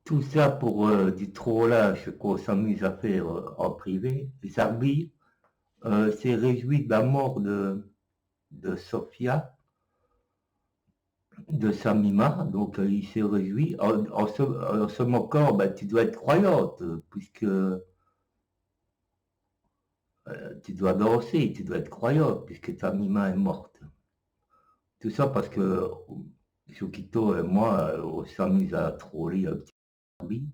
Tout ça pour du trollage qu'on s'amuse à faire en privé. Zarbi s'est réjoui de la mort de Sofia, de Samima, donc il s'est réjoui en se moquant, ben, tu dois être croyante, puisque tu dois danser, tu dois être croyante, puisque Samima est morte. Tout ça parce que Chokito et moi, on s'amuse à troller un petit Zarbi.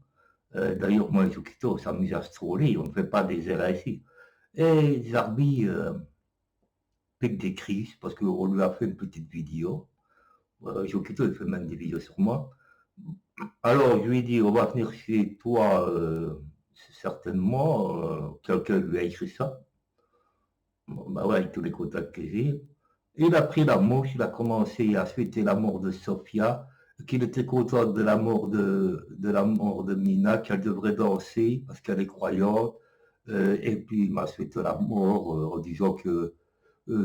D'ailleurs, moi et Chokito, on s'amuse à se troller, on ne fait pas des RSI. Et Zarbi pique des crises parce qu'on lui a fait une petite vidéo. Jokito, il fait même des vidéos sur moi. Alors, je lui ai dit, on va venir chez toi, certainement. Quelqu'un lui a écrit ça. Bon, bah ouais, avec tous les contacts que j'ai. Il a pris la mouche, il a commencé à souhaiter la mort de Sofia, qu'il était content de la mort de Mina, qu'elle devrait danser parce qu'elle est croyante. Et puis il m'a souhaité la mort en disant que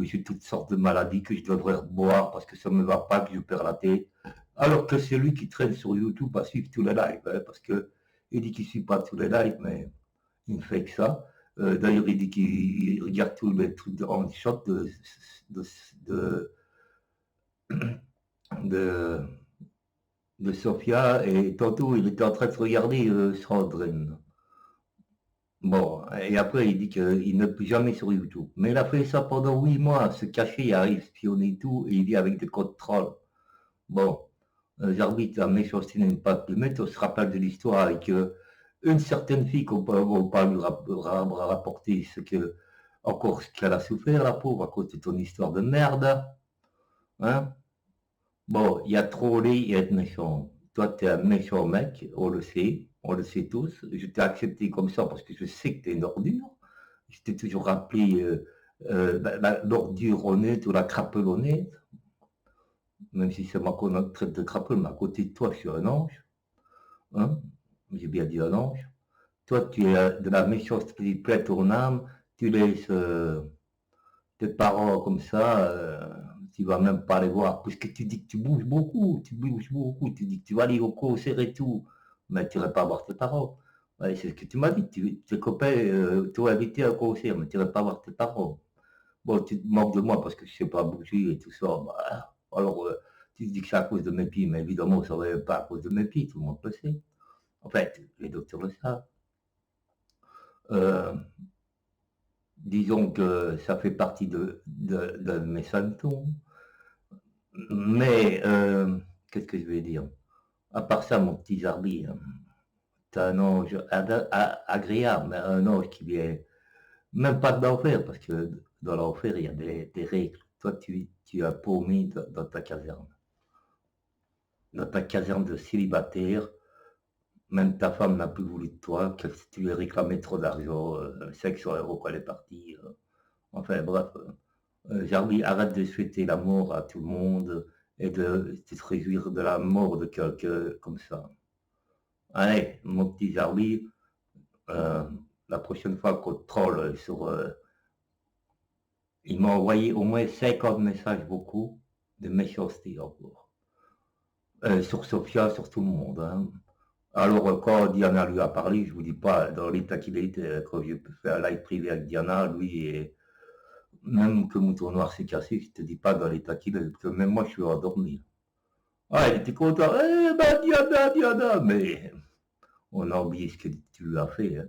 j'ai toutes sortes de maladies que je devrais boire parce que ça ne me va pas, que je perds la tête. Alors que c'est lui qui traîne sur YouTube à suivre tous les lives, hein, parce que il dit qu'il ne suit pas tous les lives, mais il ne fait que ça. D'ailleurs, il dit qu'il regarde tous les trucs en shot de, de, de, de Sofia, et tantôt il était en train de se regarder Sandrine. Bon, et après il dit qu'il ne peut jamais sur YouTube. Mais il a fait ça pendant 8 mois, se cacher, il arrive, espionner et tout, et il vit avec des codes trolls. Bon, j'arbitre la méchanceté n'aime pas plus mettre, on se rappelle de l'histoire avec une certaine fille qu'on peut pas lui rapporter encore ce qu'elle a souffert, la pauvre, à cause de ton histoire de merde. Hein. Bon, il y a troller et être méchant. Toi, tu es un méchant mec, on le sait tous. Je t'ai accepté comme ça parce que je sais que tu es une ordure. Je t'ai toujours rappelé l'ordure honnête ou la crapule honnête, même si c'est moi qu'on traite de crapule, mais à côté de toi, je suis un ange. Hein. J'ai bien dit un ange. Toi, tu es de la méchanceté qui plaît ton âme, tu laisses tes parents comme ça, tu vas même pas les voir, puisque tu dis que tu bouges beaucoup, tu dis que tu vas aller au concert et tout, mais tu n'irais pas voir tes parents. Ouais, c'est ce que tu m'as dit, tes copains t'ont invité à un concert, mais tu n'irais pas voir tes parents. Bon, tu te moques de moi parce que je sais pas bouger et tout ça. Bah, alors, tu te dis que c'est à cause de mes pieds, mais évidemment, ça ne pas à cause de mes pieds, tout le monde le sait. En fait, les docteurs le savent. Euh, Disons que ça fait partie de mes symptômes. Mais, qu'est-ce que je vais dire? À part ça, mon petit Zarbi, t'es un ange agréable, mais un ange qui vient même pas de l'enfer, parce que dans l'enfer, il y a des règles. Toi, tu as paumé dans ta caserne. Dans ta caserne de célibataire, même ta femme n'a plus voulu de toi, que tu lui réclamais trop d'argent, 500 euros quand elle est partie. Enfin, bref. Jarby, arrête de souhaiter la mort à tout le monde et de se réjouir de la mort de quelqu'un comme ça. Allez, mon petit Jarby, euh, la prochaine fois qu'on te troll sur... il m'a envoyé au moins 50 messages, beaucoup, de méchanceté encore. Sur Sofia, sur tout le monde. Hein. Alors, quand Diana lui a parlé, je vous dis pas, dans l'état qu'il était, quand j'ai fait un live privé avec Diana, lui et même que Mouton Noir s'est cassé, je te dis pas dans l'état qu'il est, parce que même moi je suis endormi. Ah, il était content, eh ben Diana, Diana, mais on a oublié ce que tu lui as fait. Hein.